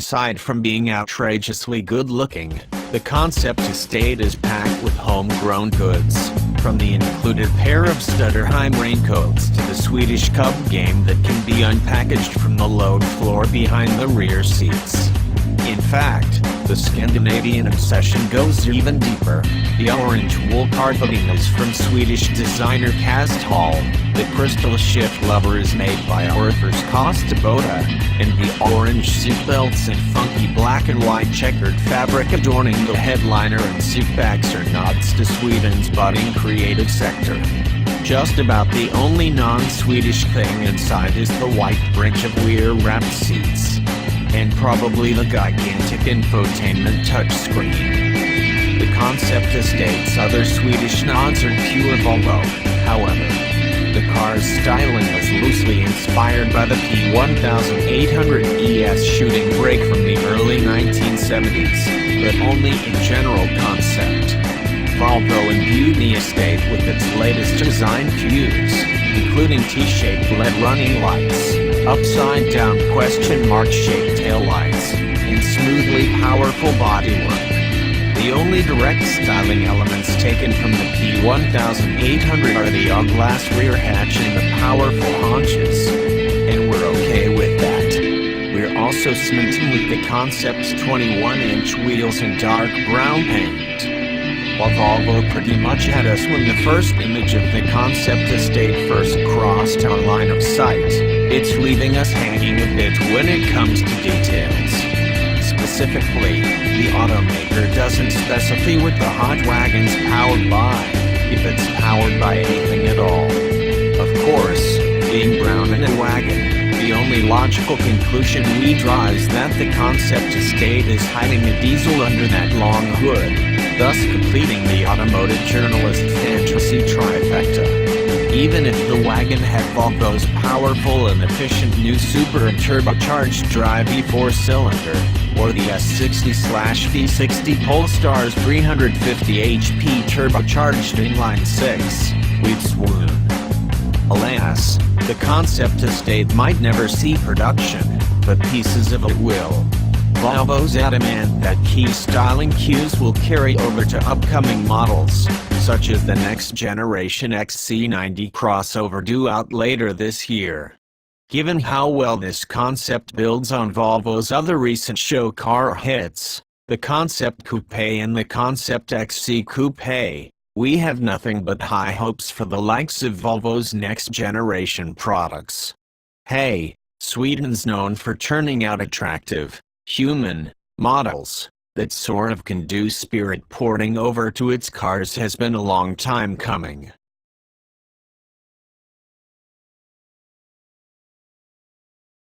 aside from being outrageously good-looking, the Concept Estate is packed with homegrown goods, from the included pair of Stutterheim raincoats to the Swedish Cub game that can be unpackaged from the load floor behind the rear seats. In fact, the Scandinavian obsession goes even deeper. The orange wool carpeting is from Swedish designer Kasthall, the crystal shift lever is made by Orfors Kostaboda, and the orange seatbelts and funky black and white checkered fabric adorning the headliner and seatbacks are nods to Sweden's budding creative sector. Just about the only non-Swedish thing inside is the white bridge of leather-wrapped seats. And probably the gigantic infotainment touchscreen. The Concept Estate's other Swedish nods are pure Volvo, however. The car's styling is loosely inspired by the P1800 ES shooting brake from the early 1970s, but only in general concept. Volvo imbued the estate with its latest design cues, including T-shaped LED running lights, upside-down question-mark-shaped taillights, and smoothly powerful bodywork. The only direct styling elements taken from the P1800 are the all-glass rear hatch and the powerful haunches, and we're okay with that. We're also smitten with the Concept's 21-inch wheels and dark brown paint. While Volvo pretty much had us when the first image of the Concept Estate first crossed our line of sight, it's leaving us hanging a bit when it comes to details. Specifically, the automaker doesn't specify what the hot wagon's powered by, if it's powered by anything at all. Of course, being brown in a wagon, the only logical conclusion we draw is that the Concept Estate is hiding a diesel under that long hood, thus completing the automotive journalist fantasy trifecta. Even if the wagon had Volvo's powerful and efficient new super turbocharged drive V4 cylinder, or the S60/V60 Polestar's 350 HP turbocharged inline 6, we'd swoon. Alas, the Concept Estate might never see production, but pieces of it will. Volvo's adamant that key styling cues will carry over to upcoming models, such as the next generation XC90 crossover due out later this year. Given how well this concept builds on Volvo's other recent show car hits, the Concept Coupe and the Concept XC Coupe, we have nothing but high hopes for the likes of Volvo's next generation products. Hey, Sweden's known for turning out attractive, human models that sort of can do spirit porting over to its cars has been a long time coming.